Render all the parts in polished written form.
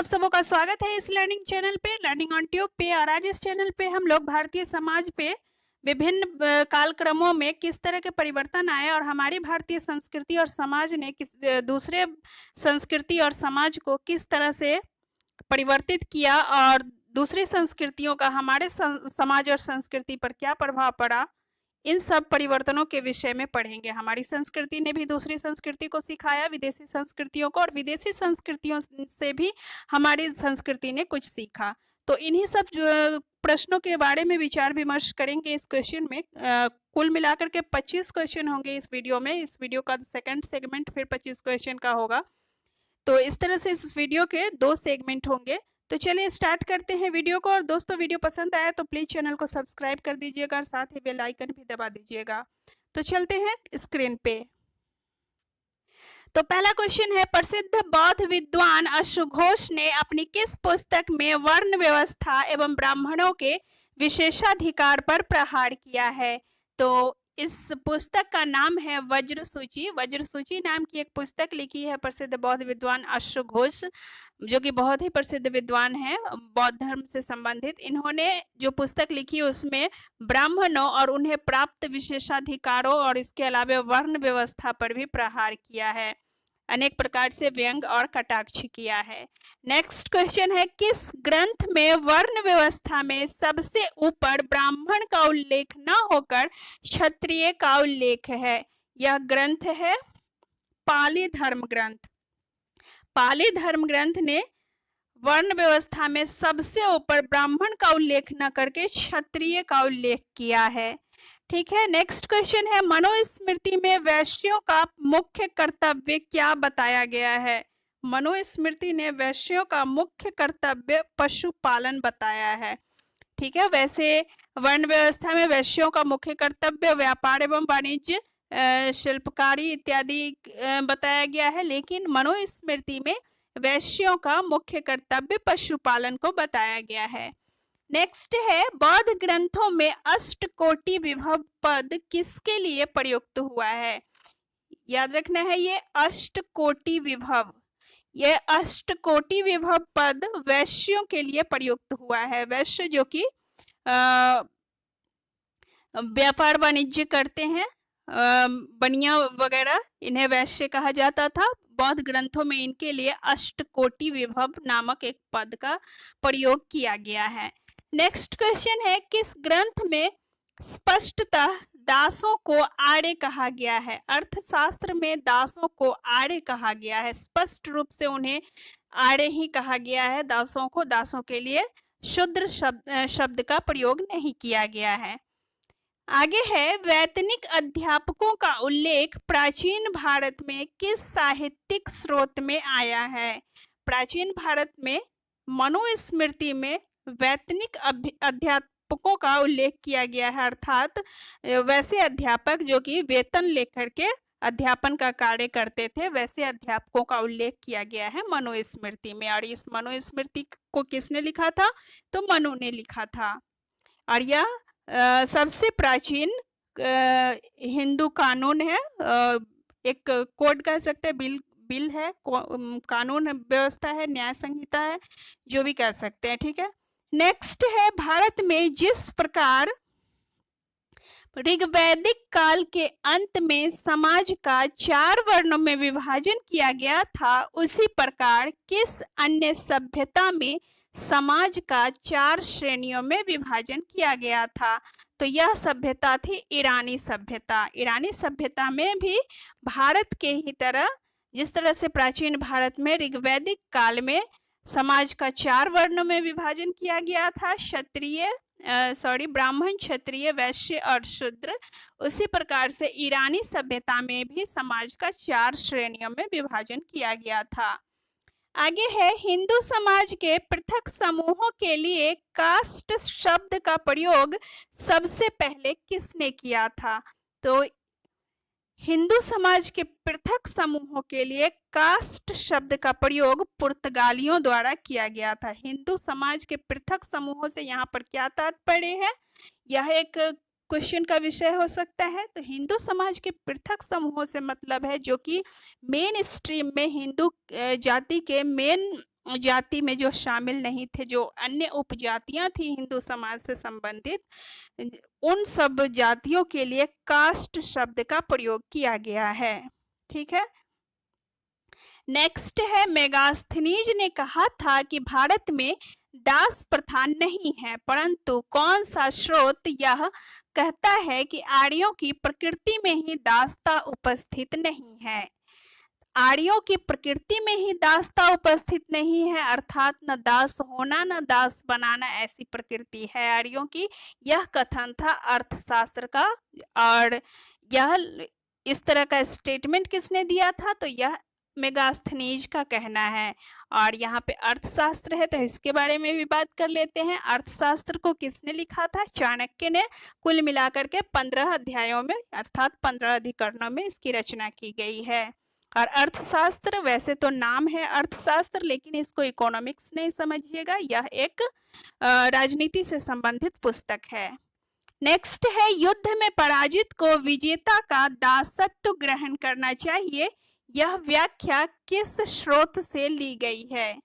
सबों का स्वागत है इस लर्निंग चैनल पे, लर्निंग ऑन ट्यूब पे। और आज इस चैनल पे हम लोग भारतीय समाज पे विभिन्न कालक्रमों में किस तरह के परिवर्तन आए और हमारी भारतीय संस्कृति और समाज ने किस दूसरे संस्कृति और समाज को किस तरह से परिवर्तित किया और दूसरी संस्कृतियों का हमारे समाज और संस्कृति पर क्या प्रभाव पड़ा, इन सब परिवर्तनों के विषय में पढ़ेंगे। हमारी संस्कृति ने भी दूसरी संस्कृति को सिखाया, विदेशी संस्कृतियों को, और विदेशी संस्कृतियों से भी हमारी संस्कृति ने कुछ सीखा। तो इन्हीं सब प्रश्नों के बारे में विचार विमर्श करेंगे इस क्वेश्चन में। कुल मिलाकर के 25 क्वेश्चन होंगे इस वीडियो में। इस वीडियो का सेकंड सेगमेंट फिर 25 क्वेश्चन का होगा। तो इस तरह से इस वीडियो के 2 सेगमेंट होंगे। तो चलिए स्टार्ट करते हैं वीडियो को। और दोस्तों, वीडियो पसंद आया तो प्लीज चैनल को सब्सक्राइब कर दीजिएगा और साथ ही बेल आइकन भी दबा दीजिएगा। तो चलते हैं स्क्रीन पे। तो पहला क्वेश्चन है, प्रसिद्ध बौद्ध विद्वान अश्वघोष ने अपनी किस पुस्तक में वर्ण व्यवस्था एवं ब्राह्मणों के विशेषाधिकार पर प्रहार किया है? तो इस पुस्तक का नाम है वज्र सूची। वज्र सूची नाम की एक पुस्तक लिखी है प्रसिद्ध बौद्ध विद्वान अश्वघोष, जो कि बहुत ही प्रसिद्ध विद्वान है बौद्ध धर्म से संबंधित। इन्होंने जो पुस्तक लिखी उसमें ब्राह्मणों और उन्हें प्राप्त विशेषाधिकारों और इसके अलावा वर्ण व्यवस्था पर भी प्रहार किया है। अनेक प्रकार से व्यंग और कटाक्ष किया है। नेक्स्ट क्वेश्चन है, किस ग्रंथ में वर्ण व्यवस्था में सबसे ऊपर ब्राह्मण का उल्लेख न होकर क्षत्रिय का उल्लेख है? यह ग्रंथ है पाली धर्म ग्रंथ। पाली धर्म ग्रंथ ने वर्ण व्यवस्था में सबसे ऊपर ब्राह्मण का उल्लेख न करके क्षत्रिय का उल्लेख किया है। ठीक है। नेक्स्ट क्वेश्चन है, मनुस्मृति में वैश्यों का मुख्य कर्तव्य क्या बताया गया है? मनुस्मृति ने वैश्यों का मुख्य कर्तव्य पशुपालन बताया है। ठीक है। वैसे वर्ण व्यवस्था में वैश्यों का मुख्य कर्तव्य व्यापार एवं वाणिज्य, शिल्पकारी इत्यादि बताया गया है, लेकिन मनुस्मृति में वैश्यों का मुख्य कर्तव्य पशुपालन को बताया गया है। नेक्स्ट है, बौद्ध ग्रंथों में अष्टकोटि विभव पद किसके लिए प्रयुक्त हुआ है? याद रखना है, ये अष्टकोटि विभव, ये अष्टकोटि विभव पद वैश्यों के लिए प्रयुक्त हुआ है। वैश्य जो कि व्यापार वाणिज्य करते हैं, बनिया वगैरह, इन्हें वैश्य कहा जाता था। बौद्ध ग्रंथों में इनके लिए अष्टकोटि विभव नामक एक पद का प्रयोग किया गया है। नेक्स्ट क्वेश्चन है, किस ग्रंथ में स्पष्टतः दासों को आर्य कहा गया है? अर्थशास्त्र में दासों को आर्य कहा गया है, स्पष्ट रूप से उन्हें आर्य ही कहा गया है दासों को। दासों के लिए शूद्र शब्द का प्रयोग नहीं किया गया है। आगे है, वैतनिक अध्यापकों का उल्लेख प्राचीन भारत में किस साहित्यिक स्रोत में आया है? प्राचीन भारत में मनुस्मृति में वैतनिक अध्यापकों का उल्लेख किया गया है, अर्थात वैसे अध्यापक जो कि वेतन लेकर के अध्यापन का कार्य करते थे, वैसे अध्यापकों का उल्लेख किया गया है मनुस्मृति में। और इस मनुस्मृति को किसने लिखा था? तो मनु ने लिखा था। और यह सबसे प्राचीन हिंदू कानून है, एक कोड कह सकते हैं, बिल है, कानून व्यवस्था है, न्याय संहिता है, जो भी कह सकते हैं। ठीक है। नेक्स्ट है, भारत में जिस प्रकार ऋग्वैदिक काल के अंत में समाज का 4 वर्णों में विभाजन किया गया था, उसी प्रकार किस अन्य सभ्यता में समाज का 4 श्रेणियों में विभाजन किया गया था? तो यह सभ्यता थी ईरानी सभ्यता। ईरानी सभ्यता में भी भारत के ही तरह, जिस तरह से प्राचीन भारत में ऋग्वैदिक काल में समाज का 4 वर्णों में विभाजन किया गया था, ब्राह्मण, क्षत्रिय, वैश्य और शूद्र, उसी प्रकार से ईरानी सभ्यता में भी समाज का 4 श्रेणियों में विभाजन किया गया था। आगे है, हिंदू समाज के पृथक समूहों के लिए कास्ट शब्द का प्रयोग सबसे पहले किसने किया था? तो हिंदू समाज के पृथक समूहों के लिए कास्ट शब्द का प्रयोग पुर्तगालियों द्वारा किया गया था। हिंदू समाज के पृथक समूहों से यहाँ पर क्या तात्पर्य है, यह एक क्वेश्चन का विषय हो सकता है। तो हिंदू समाज के पृथक समूहों से मतलब है जो कि मेन स्ट्रीम में हिंदू जाति के मेन जाति में जो शामिल नहीं थे, जो अन्य उपजातियां थी हिंदू समाज से संबंधित, उन सब जातियों के लिए कास्ट शब्द का प्रयोग किया गया है। ठीक है। नेक्स्ट है, मेगास्थनीज ने कहा था कि भारत में दास प्रथा नहीं है, परंतु कौन सा स्रोत यह कहता है कि आर्यों की प्रकृति में ही दासता उपस्थित नहीं है? आर्यों की प्रकृति में ही दासता उपस्थित नहीं है, अर्थात न दास होना न दास बनाना ऐसी प्रकृति है आर्यों की। यह कथन था अर्थशास्त्र का, और यह इस तरह का स्टेटमेंट किसने दिया था? तो यह मेगास्थनीज का कहना है। और यहाँ पे अर्थशास्त्र है, तो इसके बारे में भी बात कर लेते हैं। अर्थशास्त्र को किसने लिखा था? चाणक्य ने। कुल मिलाकर के 15 अध्यायों में अर्थात 15 अधिकरणों में इसकी रचना की गई है। और अर्थशास्त्र वैसे तो नाम है अर्थशास्त्र, लेकिन इसको इकोनॉमिक्स नहीं समझिएगा, यह एक राजनीति से संबंधित पुस्तक है। नेक्स्ट है, युद्ध में पराजित को विजेता का दासत्व ग्रहण करना चाहिए, यह व्याख्या किस स्रोत से ली गई है?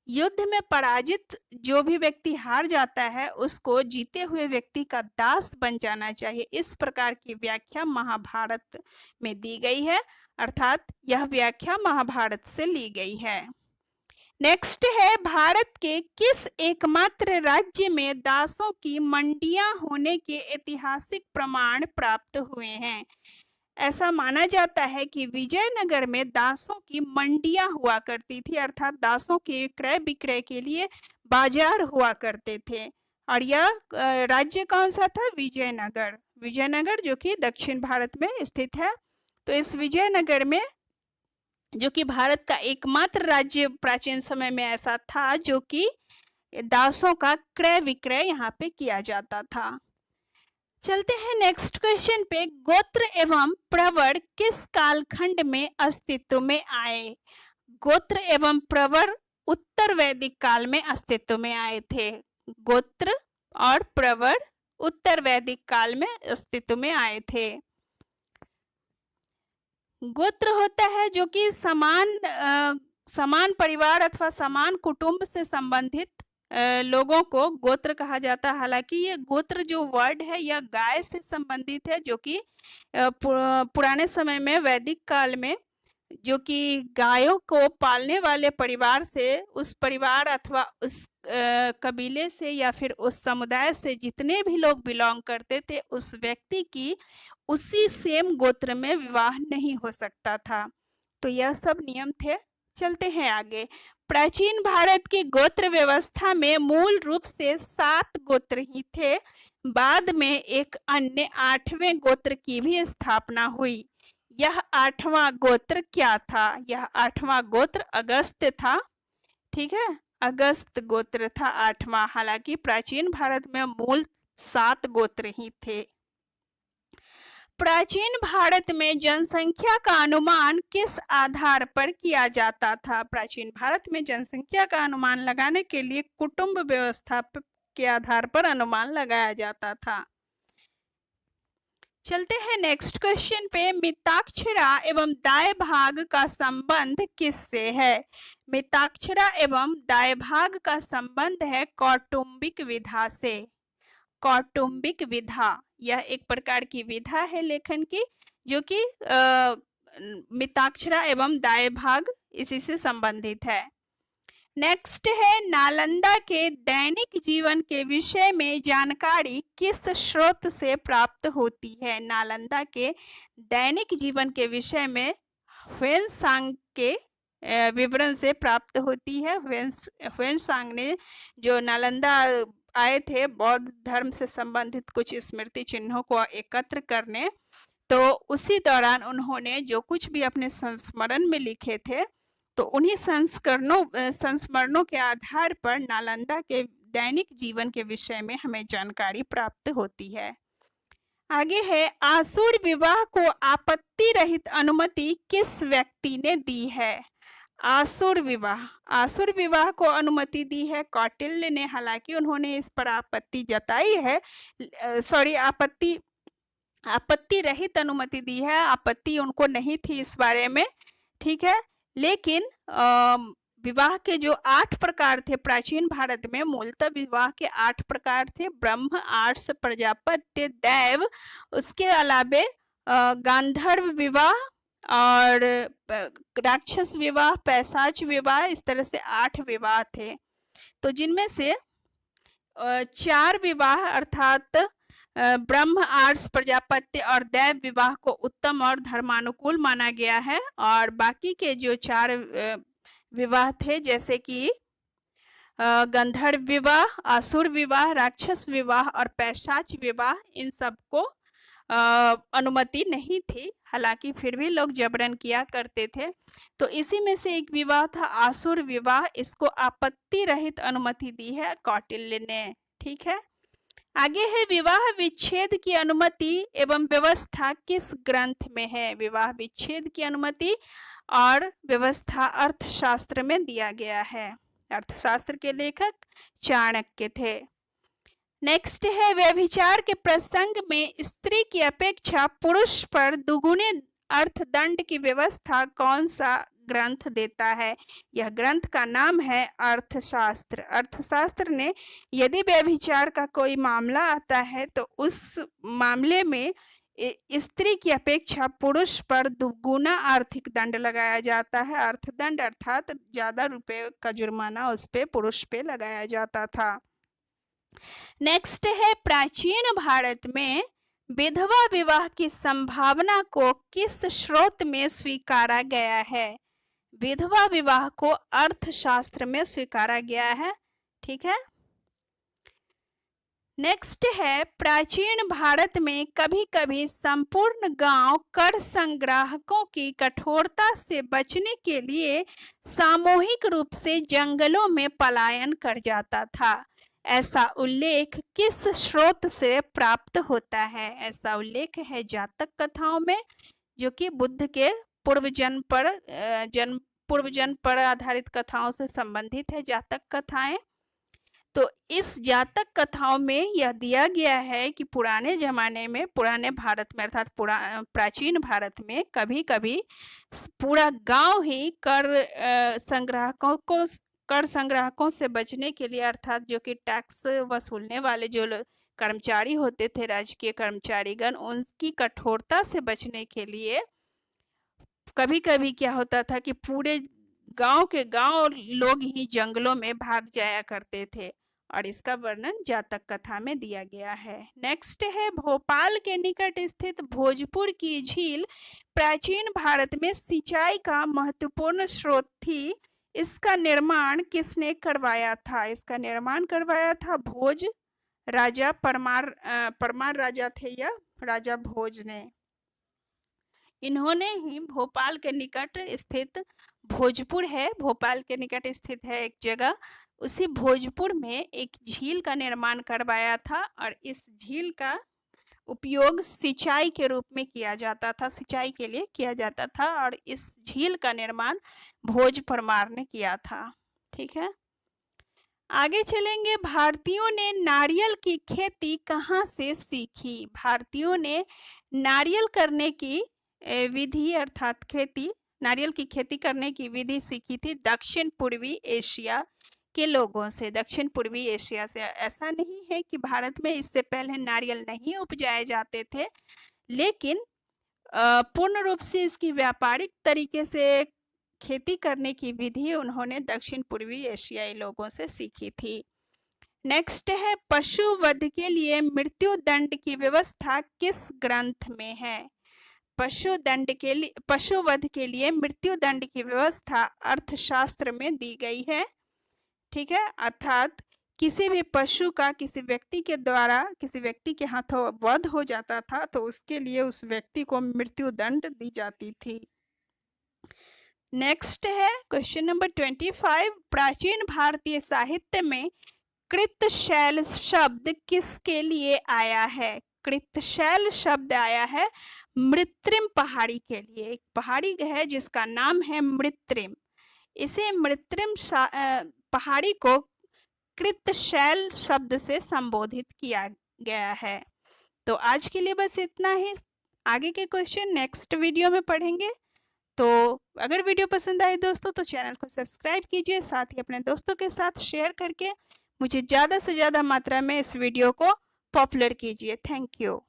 युद्ध में पराजित जो भी व्यक्ति हार जाता है उसको जीते हुए व्यक्ति का दास बन जाना चाहिए, इस प्रकार की व्याख्या महाभारत में दी गई है, अर्थात यह व्याख्या महाभारत से ली गई है। नेक्स्ट है, भारत के किस एकमात्र राज्य में दासों की मंडियां होने के ऐतिहासिक प्रमाण प्राप्त हुए हैं? ऐसा माना जाता है कि विजयनगर में दासों की मंडियां हुआ करती थी, अर्थात दासों के क्रय विक्रय के लिए बाजार हुआ करते थे। और यह राज्य कौन सा था? विजयनगर। विजयनगर जो कि दक्षिण भारत में स्थित है। तो इस विजयनगर में, जो कि भारत का एकमात्र राज्य प्राचीन समय में ऐसा था जो कि दासों का क्रय विक्रय यहाँ पे किया जाता था। चलते हैं नेक्स्ट क्वेश्चन पे। गोत्र एवं प्रवर किस कालखंड में अस्तित्व में आए? गोत्र एवं प्रवर उत्तर वैदिक काल में अस्तित्व में आए थे। गोत्र और प्रवर उत्तर वैदिक काल में अस्तित्व में आए थे। गोत्र होता है जो कि समान परिवार अथवा समान कुटुंब से संबंधित लोगों को गोत्र कहा जाता है। हालांकि ये गोत्र जो वर्ड है यह गाय से संबंधित है, जो कि पुराने समय में वैदिक काल में जो कि गायों को पालने वाले परिवार से, उस परिवार अथवा उस कबीले से या फिर उस समुदाय से जितने भी लोग बिलोंग करते थे, उस व्यक्ति की उसी सेम गोत्र में विवाह नहीं हो सकता था। तो यह सब नियम थे। चलते हैं आगे। प्राचीन भारत की गोत्र व्यवस्था में मूल रूप से 7 गोत्र ही थे। बाद में एक अन्य 8वें गोत्र की भी स्थापना हुई। यह 8वां गोत्र क्या था? यह 8वां गोत्र अगस्त्य था। ठीक है, अगस्त गोत्र था 8वां। हालांकि प्राचीन भारत में मूल 7 गोत्र ही थे। प्राचीन भारत में जनसंख्या का अनुमान किस आधार पर किया जाता था? प्राचीन भारत में जनसंख्या का अनुमान लगाने के लिए कुटुंब व्यवस्था के आधार पर अनुमान लगाया जाता था। चलते हैं नेक्स्ट क्वेश्चन पे। मिताक्षरा एवं दाय भाग का संबंध किससे है? मिताक्षरा एवं दाय भाग का संबंध है कौटुंबिक विधा से। कौटुंबिक विधा यह एक प्रकार की विधा है लेखन की, जो कि मिताक्षरा एवं दाय भाग इसी से संबंधित है। नेक्स्ट है, नालंदा के दैनिक जीवन के विषय में जानकारी किस स्रोत से प्राप्त होती है? नालंदा के दैनिक जीवन के विषय में ह्वेनसांग के विवरण से प्राप्त होती है। ह्वेनसांग ने जो नालंदा आए थे बौद्ध धर्म से संबंधित कुछ स्मृति चिन्हों को एकत्र करने, तो उसी दौरान उन्होंने जो कुछ भी अपने संस्मरण में लिखे थे, तो उन्हीं संस्मरणों के आधार पर नालंदा के दैनिक जीवन के विषय में हमें जानकारी प्राप्त होती है। आगे है, आसुर विवाह को आपत्ति रहित अनुमति किस व्यक्ति ने दी है? आसुर विवाह को अनुमति दी है कौटिल्य ने। हालांकि उन्होंने इस पर आपत्ति जताई है, आपत्ति रहित अनुमति दी है, आपत्ति उनको नहीं थी इस बारे में। ठीक है, लेकिन विवाह के जो 8 प्रकार थे प्राचीन भारत में, मूलतः विवाह के 8 प्रकार थे, ब्रह्म, आर्ष, प्रजापत्य, दैव, उसके अलावे गांधर्व विवाह और राक्षस विवाह, पैशाच विवाह, इस तरह से 8 विवाह थे। तो जिनमें से 4 विवाह अर्थात ब्रह्म, आर्ष, प्रजापत्य और दैव विवाह को उत्तम और धर्मानुकूल माना गया है, और बाकी के जो 4 विवाह थे जैसे कि गंधर्व विवाह, असुर विवाह, राक्षस विवाह और पैशाच विवाह, इन सबको अनुमति नहीं थी, हालांकि फिर भी लोग जबरन किया करते थे। तो इसी में से एक विवाह था असुर विवाह, इसको आपत्ति रहित अनुमति दी है कौटिल्य ने। ठीक है, आगे है विवाह विच्छेद की अनुमति एवं व्यवस्था किस ग्रंथ में है। विवाह विच्छेद की अनुमति और व्यवस्था अर्थशास्त्र में दिया गया है। अर्थशास्त्र के लेखक चाणक्य थे। नेक्स्ट है व्यभिचार के प्रसंग में स्त्री की अपेक्षा पुरुष पर दुगुने अर्थदंड की व्यवस्था कौन सा ग्रंथ देता है। यह ग्रंथ का नाम है अर्थशास्त्र। अर्थशास्त्र ने यदि व्यभिचार का कोई मामला आता है तो उस मामले में स्त्री की अपेक्षा पुरुष पर दुगुना आर्थिक दंड लगाया जाता है। अर्थदंड अर्थात ज्यादा रुपए का जुर्माना उस पे पुरुष पे लगाया जाता था। नेक्स्ट है प्राचीन भारत में विधवा विवाह की संभावना को किस स्रोत में स्वीकारा गया है। विधवा विवाह को अर्थशास्त्र में स्वीकारा गया है। ठीक है, नेक्स्ट है प्राचीन भारत में कभी कभी संपूर्ण गांव कर संग्राहकों की कठोरता से बचने के लिए सामूहिक रूप से जंगलों में पलायन कर जाता था। ऐसा उल्लेख किस स्रोत से प्राप्त होता है। ऐसा उल्लेख है जातक कथाओं में, जो कि बुद्ध के पूर्व जन्म पर आधारित कथाओं से संबंधित है जातक कथाएं। तो इस जातक कथाओं में यह दिया गया है कि पुराने जमाने में, पुराने भारत में अर्थात प्राचीन भारत में कभी कभी पूरा गांव ही कर संग्राहकों से बचने के लिए, अर्थात जो कि टैक्स वसूलने वाले जो कर्मचारी होते थे, राजकीय कर्मचारीगण, उनकी कठोरता से बचने के लिए कभी कभी क्या होता था कि पूरे गांव के गांव लोग ही जंगलों में भाग जाया करते थे, और इसका वर्णन जातक कथा में दिया गया है। नेक्स्ट है भोपाल के निकट स्थित भोजपुर की झील प्राचीन भारत में सिंचाई का महत्वपूर्ण स्रोत थी। इसका निर्माण किसने करवाया था। इसका निर्माण करवाया था भोज राजा, परमार राजा थे या राजा भोज ने। इन्होंने ही भोपाल के निकट स्थित भोजपुर है, भोपाल के निकट स्थित है एक जगह, उसी भोजपुर में एक झील का निर्माण करवाया था, और इस झील का उपयोग सिंचाई के रूप में किया जाता था, सिंचाई के लिए किया जाता था, और इस झील का निर्माण भोज परमार ने किया था। ठीक है, आगे चलेंगे। भारतीयों ने नारियल की खेती कहाँ से सीखी। भारतीयों ने नारियल करने की विधि अर्थात नारियल की खेती करने की विधि सीखी थी दक्षिण पूर्वी एशिया के लोगों से। दक्षिण पूर्वी एशिया से। ऐसा नहीं है कि भारत में इससे पहले नारियल नहीं उपजाए जाते थे, लेकिन पूर्ण रूप से इसकी व्यापारिक तरीके से खेती करने की विधि उन्होंने दक्षिण पूर्वी एशियाई लोगों से सीखी थी। नेक्स्ट है पशु वध के लिए मृत्यु दंड की व्यवस्था किस ग्रंथ में है। पशु वध के लिए मृत्यु दंड की व्यवस्था अर्थशास्त्र में दी गई है। ठीक है, अर्थात किसी भी पशु का किसी व्यक्ति के द्वारा किसी व्यक्ति के हाथों वध हो जाता था तो उसके लिए उस व्यक्ति को मृत्यु दंड दी जाती थी। नेक्स्ट है क्वेश्चन नंबर 25। प्राचीन भारतीय साहित्य में कृतशैल शब्द किसके लिए आया है। कृतशैल शब्द आया है मृत्रिम पहाड़ी के लिए। एक पहाड़ी है जिसका नाम है मृत्रिम। इसे मृत्रिम पहाड़ी को कृतशैल शब्द से संबोधित किया गया है। तो आज के लिए बस इतना ही। आगे के क्वेश्चन नेक्स्ट वीडियो में पढ़ेंगे। तो अगर वीडियो पसंद आए दोस्तों तो चैनल को सब्सक्राइब कीजिए, साथ ही अपने दोस्तों के साथ शेयर करके मुझे ज़्यादा से ज़्यादा मात्रा में इस वीडियो को पॉपुलर कीजिए। Thank you.